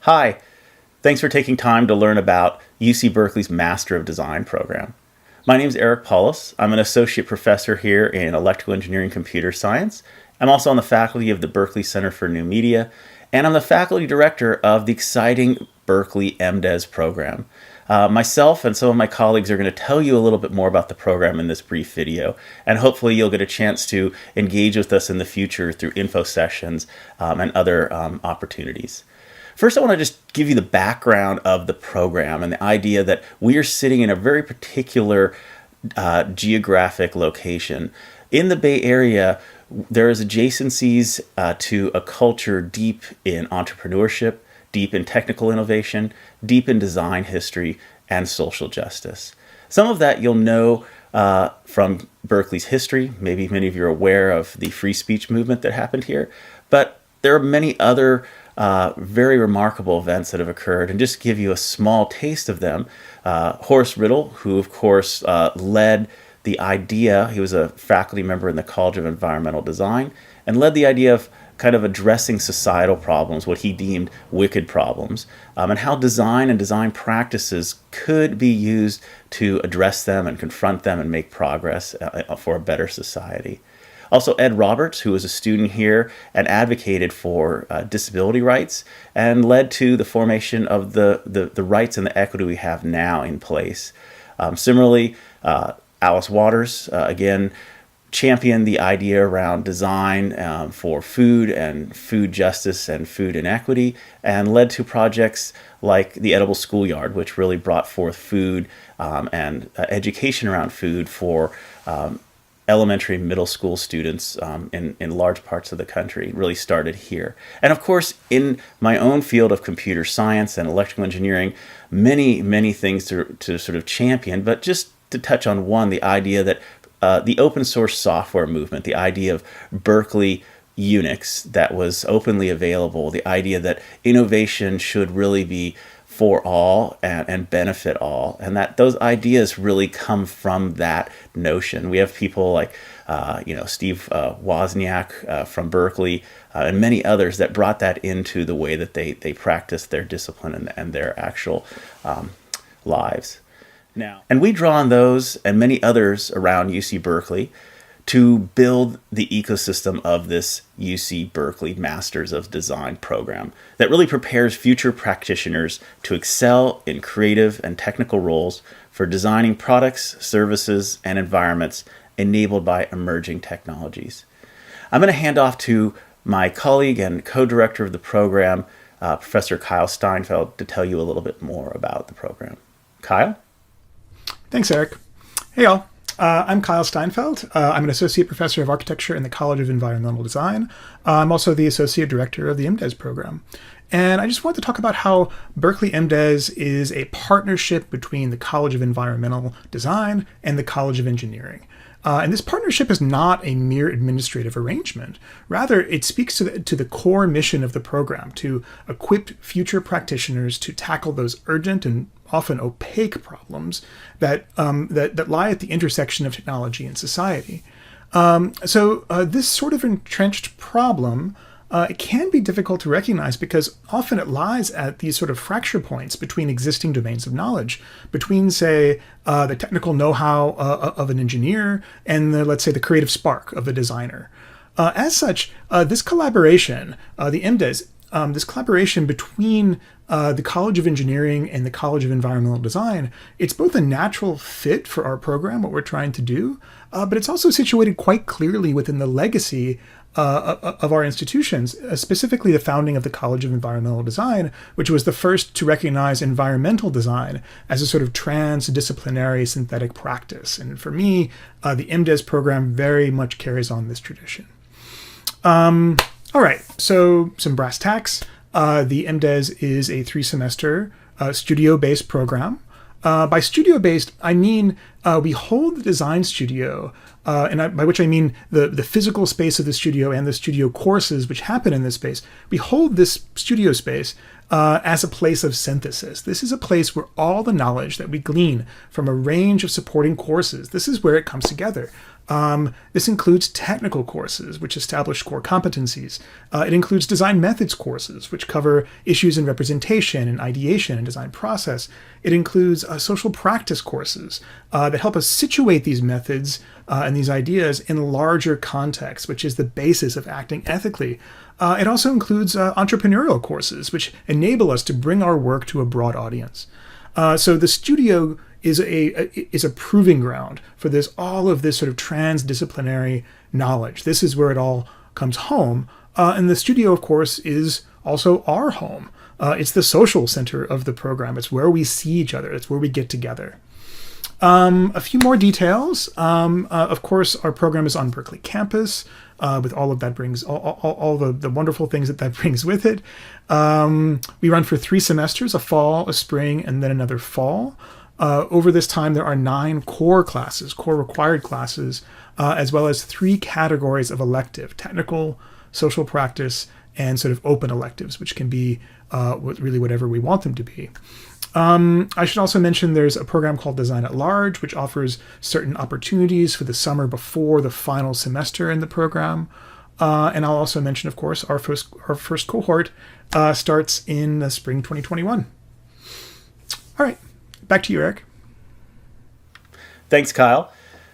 Hi, thanks for taking time to learn about UC Berkeley's Master of Design program. My name is Eric Paulus. I'm an associate professor here in electrical engineering computer science. I'm also on the faculty of the Berkeley Center for New Media, and I'm the faculty director of the exciting Berkeley MDes program. Myself and some of my colleagues are going to tell you a little bit more about the program in this brief video, and hopefully you'll get a chance to engage with us in the future through info sessions and other opportunities. First, I want to just give you the background of the program and the idea that we are sitting in a very particular geographic location. In the Bay Area, there is adjacencies to a culture deep in entrepreneurship, deep in technical innovation, deep in design history, and social justice. Some of that you'll know from Berkeley's history. Maybe many of you are aware of the free speech movement that happened here, but there are many other very remarkable events that have occurred, and just give you a small taste of them. Horace Riddle, who of course led the idea, he was a faculty member in the College of Environmental Design, and led the idea of kind of addressing societal problems, what he deemed wicked problems, and how design and design practices could be used to address them and confront them and make progress for a better society. Also, Ed Roberts, who was a student here and advocated for disability rights and led to the formation of the rights and the equity we have now in place. Similarly, Alice Waters, again, championed the idea around design for food and food justice and food inequity, and led to projects like the Edible Schoolyard, which really brought forth food and education around food for elementary and middle school students in large parts of the country. Really started here. And of course, in my own field of computer science and electrical engineering, many things to sort of champion, but just to touch on one, the idea that the open source software movement, the idea of Berkeley Unix that was openly available, the idea that innovation should really be for all and benefit all, and that those ideas really come from that notion. We have people like Steve Wozniak from Berkeley and many others that brought that into the way that they practice their discipline and their actual lives. Now, and we draw on those and many others around UC Berkeley to build the ecosystem of this UC Berkeley Masters of Design program that really prepares future practitioners to excel in creative and technical roles for designing products, services, and environments enabled by emerging technologies. I'm going to hand off to my colleague and co-director of the program, Professor Kyle Steinfeld, to tell you a little bit more about the program. Kyle? Thanks, Eric. Hey, y'all. I'm Kyle Steinfeld. I'm an associate professor of architecture in the College of Environmental Design. I'm also the associate director of the MDes program. And I just wanted to talk about how Berkeley MDes is a partnership between the College of Environmental Design and the College of Engineering. And this partnership is not a mere administrative arrangement. Rather, it speaks to the core mission of the program, to equip future practitioners to tackle those urgent and often opaque problems that lie at the intersection of technology and society. So this sort of entrenched problem it can be difficult to recognize because often it lies at these sort of fracture points between existing domains of knowledge, between, say, the technical know-how of an engineer and, let's say, the creative spark of a designer. As such, this collaboration, the MDes, this collaboration between the College of Engineering and the College of Environmental Design, it's both a natural fit for our program, what we're trying to do, but it's also situated quite clearly within the legacy of our institutions, specifically the founding of the College of Environmental Design, which was the first to recognize environmental design as a sort of transdisciplinary synthetic practice. And for me, the MDes program very much carries on this tradition. All right, so some brass tacks. The MDes is a 3-semester studio-based program. By studio-based, I mean we hold the design studio, by which I mean the physical space of the studio and the studio courses which happen in this space. We hold this studio space as a place of synthesis. This is a place where all the knowledge that we glean from a range of supporting courses, this is where it comes together. This includes technical courses, which establish core competencies. It includes design methods courses, which cover issues in representation and ideation and design process. It includes social practice courses that help us situate these methods and these ideas in larger contexts, which is the basis of acting ethically. It also includes entrepreneurial courses, which enable us to bring our work to a broad audience. So the studio is a proving ground for all of this sort of transdisciplinary knowledge. This is where it all comes home. And the studio, of course, is also our home. It's the social center of the program. It's where we see each other. It's where we get together. A few more details. Of course, our program is on Berkeley campus, with all of that brings all the wonderful things that brings with it. We run for 3 semesters, a fall, a spring, and then another fall. Over this time, there are 9 core required classes, as well as 3 categories of elective: technical, social practice, and sort of open electives, which can be really whatever we want them to be. I should also mention there's a program called Design at Large, which offers certain opportunities for the summer before the final semester in the program. And I'll also mention, of course, our first cohort starts in the spring 2021. All right, back to you, Eric. Thanks, Kyle.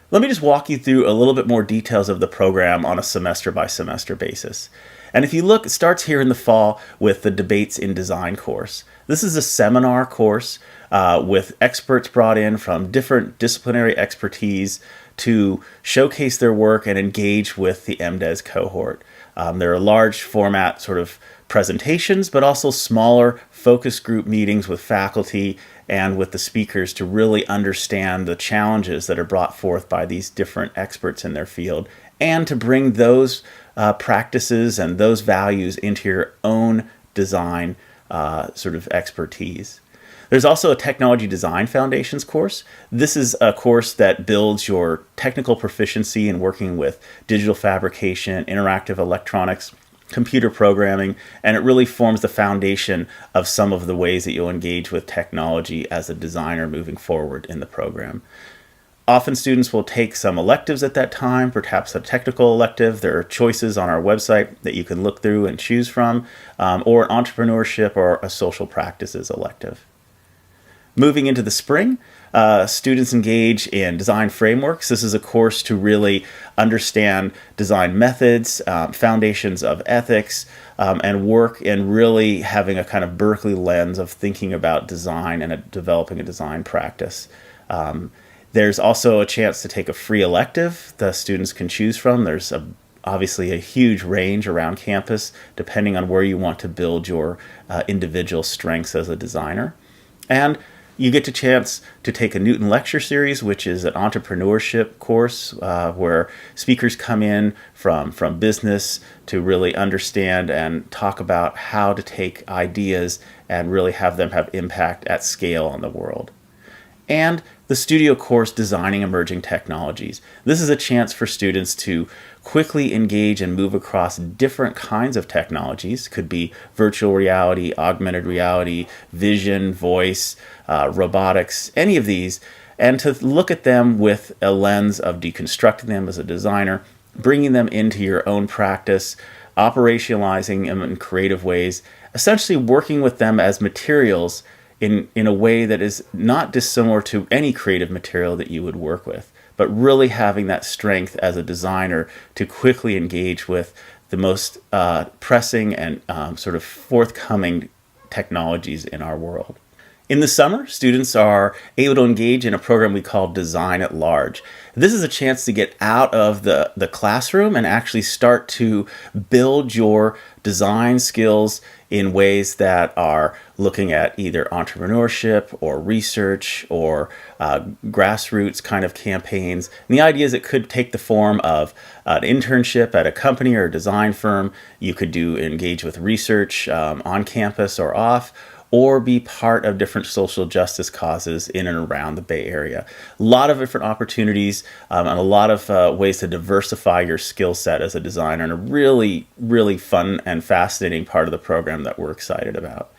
Let me just walk you through a little bit more details of the program on a semester-by-semester basis. And if you look, it starts here in the fall with the Debates in Design course. This is a seminar course with experts brought in from different disciplinary expertise to showcase their work and engage with the MDes cohort. There are large format sort of presentations, but also smaller focus group meetings with faculty and with the speakers to really understand the challenges that are brought forth by these different experts in their field, and to bring those practices and those values into your own design sort of expertise. There's also a Technology Design Foundations course. This is a course that builds your technical proficiency in working with digital fabrication, interactive electronics, computer programming, and it really forms the foundation of some of the ways that you'll engage with technology as a designer moving forward in the program. Often students will take some electives at that time, perhaps a technical elective. There are choices on our website that you can look through and choose from, or an entrepreneurship or a social practices elective. Moving into the spring, students engage in design frameworks. This is a course to really understand design methods, foundations of ethics, and work in really having a kind of Berkeley lens of thinking about design and developing a design practice. There's also a chance to take a free elective the students can choose from. There's obviously a huge range around campus depending on where you want to build your individual strengths as a designer. And you get a chance to take a Newton Lecture Series, which is an entrepreneurship course where speakers come in from business to really understand and talk about how to take ideas and really have them have impact at scale on the world. And the studio course, Designing Emerging Technologies. This is a chance for students to quickly engage and move across different kinds of technologies. Could be virtual reality, augmented reality, vision, voice, robotics, any of these, and to look at them with a lens of deconstructing them as a designer, bringing them into your own practice, operationalizing them in creative ways, essentially working with them as materials in a way that is not dissimilar to any creative material that you would work with, but really having that strength as a designer to quickly engage with the most pressing and sort of forthcoming technologies in our world. In the summer, students are able to engage in a program we call Design at Large. This is a chance to get out of the classroom and actually start to build your design skills in ways that are looking at either entrepreneurship or research or grassroots kind of campaigns. And the idea is it could take the form of an internship at a company or a design firm. You could engage with research on campus or off, or be part of different social justice causes in and around the Bay Area. A lot of different opportunities and a lot of ways to diversify your skill set as a designer, and a really, really fun and fascinating part of the program that we're excited about.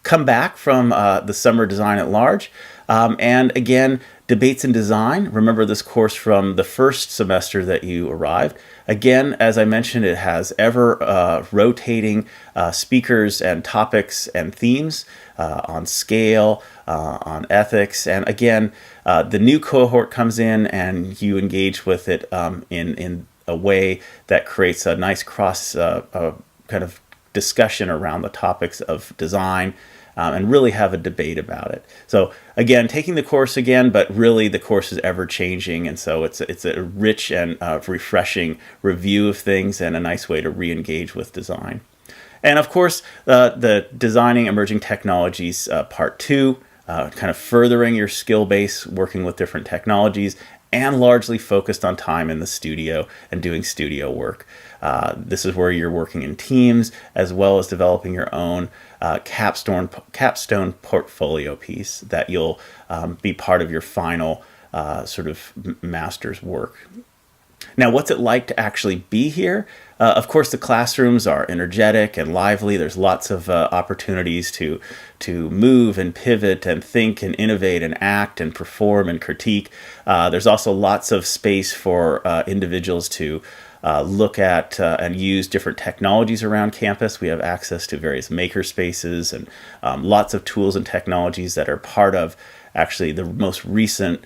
come back from the summer design at large. And again, debates in design. Remember this course from the first semester that you arrived. Again, as I mentioned, it has ever rotating speakers and topics and themes on scale, on ethics. And again, the new cohort comes in and you engage with it in a way that creates a nice cross kind of discussion around the topics of design, and really have a debate about it. So again, taking the course again, but really the course is ever changing, and so it's a rich and refreshing review of things and a nice way to re-engage with design. And of course, the Designing Emerging Technologies Part 2, kind of furthering your skill base, working with different technologies, and largely focused on time in the studio and doing studio work. This is where you're working in teams as well as developing your own capstone portfolio piece that you'll be part of your final sort of master's work. Now, what's it like to actually be here? Of course, the classrooms are energetic and lively. There's lots of opportunities to move and pivot and think and innovate and act and perform and critique. There's also lots of space for individuals to look at and use different technologies around campus. We have access to various maker spaces and lots of tools and technologies that are part of actually the most recent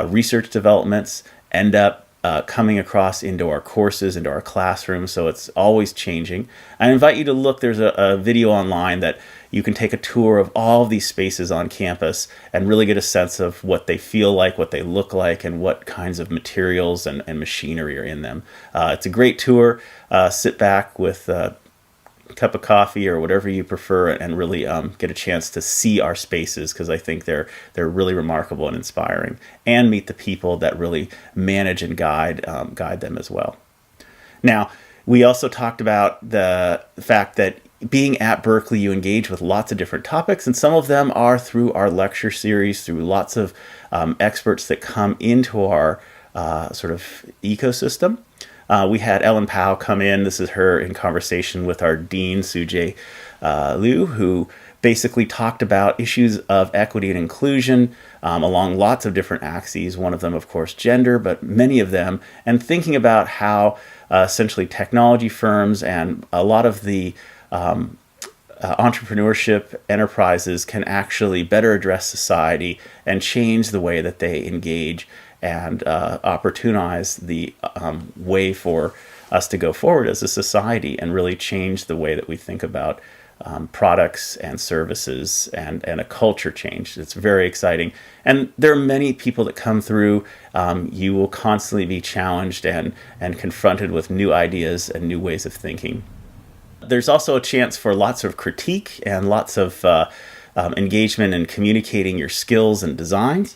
research developments end up coming across into our courses, into our classrooms, so it's always changing. I invite you to look, there's a video online that you can take a tour of all of these spaces on campus and really get a sense of what they feel like, what they look like, and what kinds of materials and machinery are in them. It's a great tour. Sit back with a cup of coffee or whatever you prefer and really get a chance to see our spaces, because I think they're really remarkable and inspiring, and meet the people that really manage and guide them as well. Now, we also talked about the fact that being at Berkeley, you engage with lots of different topics, and some of them are through our lecture series, through lots of experts that come into our sort of ecosystem. We had Ellen Powell come in. This is her in conversation with our dean, Sujay Liu, who basically talked about issues of equity and inclusion along lots of different axes. One of them, of course, gender, but many of them, and thinking about how essentially technology firms and a lot of the entrepreneurship enterprises can actually better address society and change the way that they engage and opportunize the way for us to go forward as a society and really change the way that we think about products and services and a culture change. It's very exciting. And there are many people that come through. You will constantly be challenged and confronted with new ideas and new ways of thinking. There's also a chance for lots of critique and lots of engagement in communicating your skills and designs.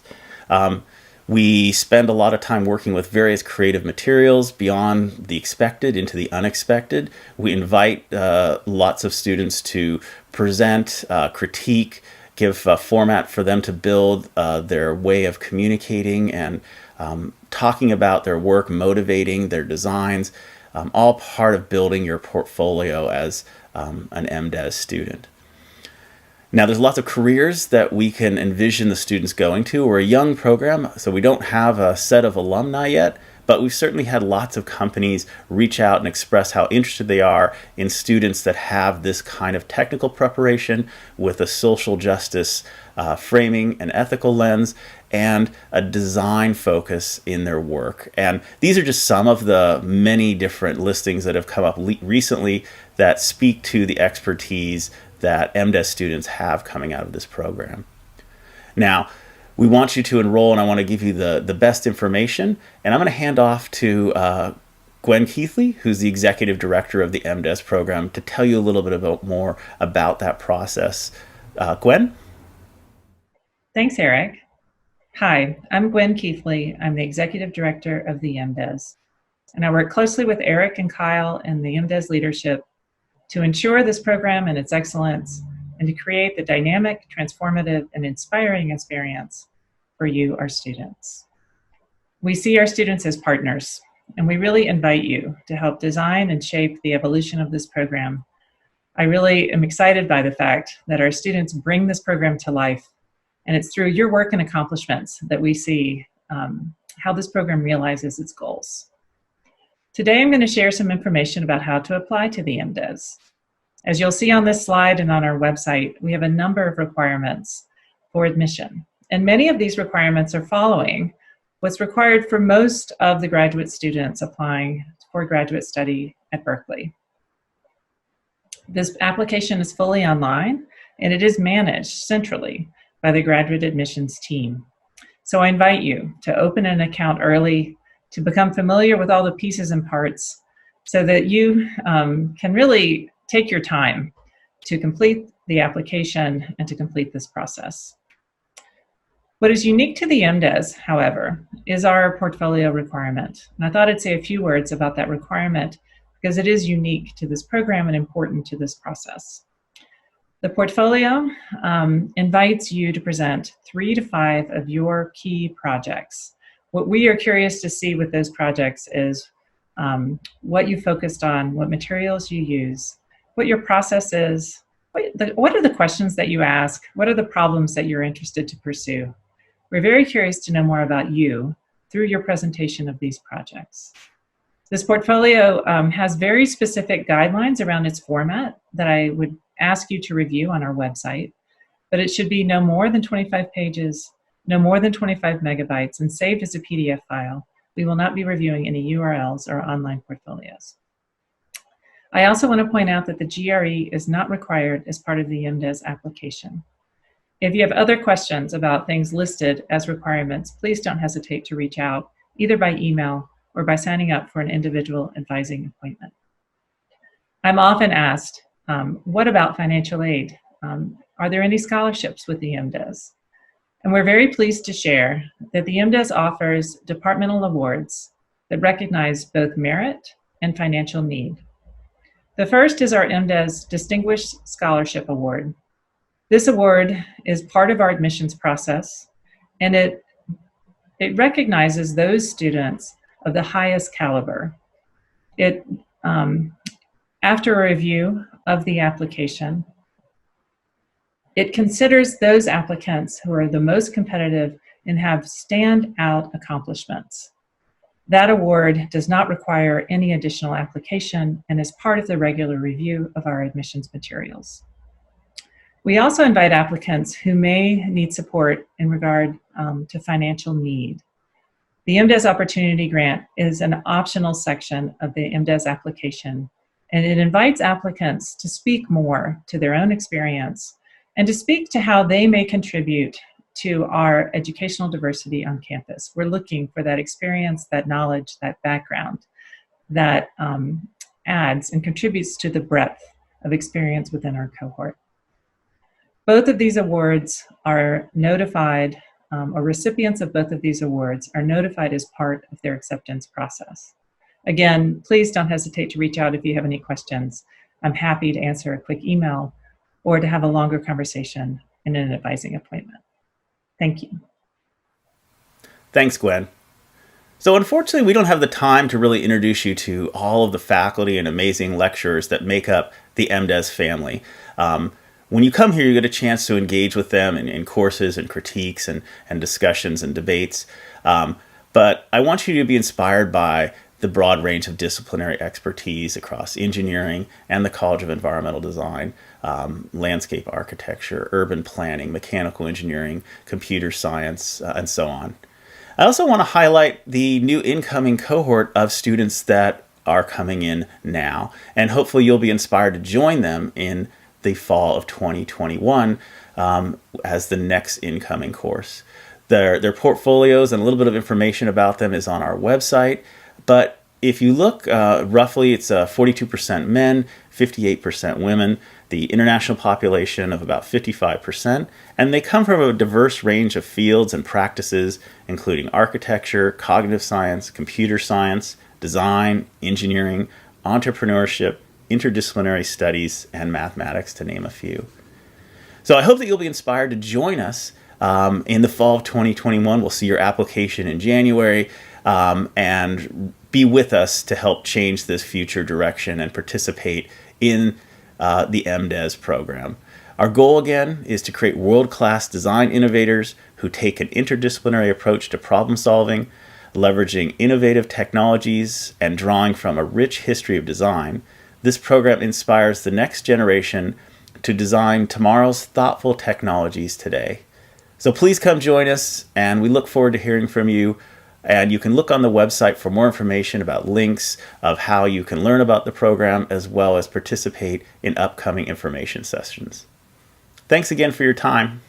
We spend a lot of time working with various creative materials beyond the expected into the unexpected. We invite lots of students to present, critique, give a format for them to build their way of communicating and talking about their work, motivating their designs, all part of building your portfolio as an MDes student. Now, there's lots of careers that we can envision the students going to. We're a young program, so we don't have a set of alumni yet, but we've certainly had lots of companies reach out and express how interested they are in students that have this kind of technical preparation with a social justice framing, an ethical lens, and a design focus in their work. And these are just some of the many different listings that have come up recently that speak to the expertise that MDes students have coming out of this program. Now, we want you to enroll, and I want to give you the best information, and I'm going to hand off to Gwen Keithley, who's the executive director of the MDes program, to tell you a little bit more about that process. Gwen? Thanks, Eric. Hi, I'm Gwen Keithley. I'm the executive director of the MDes, and I work closely with Eric and Kyle and the MDes leadership to ensure this program and its excellence, and to create the dynamic, transformative, and inspiring experience for you, our students. We see our students as partners, and we really invite you to help design and shape the evolution of this program I really am excited by the fact that our students bring this program to life, and it's through your work and accomplishments that we see how this program realizes its goals. Today, I'm going to share some information about how to apply to the MDes. As you'll see on this slide and on our website, we have a number of requirements for admission. And many of these requirements are following what's required for most of the graduate students applying for graduate study at Berkeley. This application is fully online, and it is managed centrally by the graduate admissions team. So I invite you to open an account early, to become familiar with all the pieces and parts, so that you can really take your time to complete the application and to complete this process. What is unique to the MDes, however, is our portfolio requirement. And I thought I'd say a few words about that requirement because it is unique to this program and important to this process. The portfolio invites you to present 3 to 5 of your key projects. What we are curious to see with those projects is what you focused on, what materials you use, what your process is, what are the questions that you ask, what are the problems that you're interested to pursue. We're very curious to know more about you through your presentation of these projects. This portfolio has very specific guidelines around its format that I would ask you to review on our website, but it should be no more than 25 pages, no more than 25 megabytes, and saved as a PDF file. We will not be reviewing any URLs or online portfolios. I also want to point out that the GRE is not required as part of the MDes application. If you have other questions about things listed as requirements, please don't hesitate to reach out either by email or by signing up for an individual advising appointment. I'm often asked, what about financial aid? Are there any scholarships with the MDes? And we're very pleased to share that the MDes offers departmental awards that recognize both merit and financial need. The first is our MDes Distinguished Scholarship Award. This award is part of our admissions process, and it recognizes those students of the highest caliber. After a review of the application, it considers those applicants who are the most competitive and have standout accomplishments. That award does not require any additional application and is part of the regular review of our admissions materials. We also invite applicants who may need support in regard to financial need. The MDes Opportunity Grant is an optional section of the MDes application, and it invites applicants to speak more to their own experience and to speak to how they may contribute to our educational diversity on campus. We're looking for that experience, that knowledge, that background that adds and contributes to the breadth of experience within our cohort. Both of these awards are notified, or recipients of both of these awards are notified as part of their acceptance process. Again, please don't hesitate to reach out if you have any questions. I'm happy to answer a quick email or to have a longer conversation in an advising appointment. Thank you. Thanks, Gwen. So unfortunately, we don't have the time to really introduce you to all of the faculty and amazing lecturers that make up the MDes family. When you come here, you get a chance to engage with them in courses and critiques and discussions and debates. But I want you to be inspired by the broad range of disciplinary expertise across engineering and the College of Environmental Design, landscape architecture, urban planning, mechanical engineering, computer science, and so on. I also want to highlight the new incoming cohort of students that are coming in now, and hopefully you'll be inspired to join them in the fall of 2021 as the next incoming course. Their portfolios and a little bit of information about them is on our website, but if you look, roughly it's 42% men, 58% women, the international population of about 55%, and they come from a diverse range of fields and practices, including architecture, cognitive science, computer science, design, engineering, entrepreneurship, interdisciplinary studies, and mathematics, to name a few. So I hope that you'll be inspired to join us in the fall of 2021. We'll see your application in January, and be with us to help change this future direction and participate in the MDes program. Our goal, again, is to create world-class design innovators who take an interdisciplinary approach to problem solving, leveraging innovative technologies and drawing from a rich history of design. This program inspires the next generation to design tomorrow's thoughtful technologies today. So please come join us, and we look forward to hearing from you. And you can look on the website for more information about links of how you can learn about the program, as well as participate in upcoming information sessions. Thanks again for your time.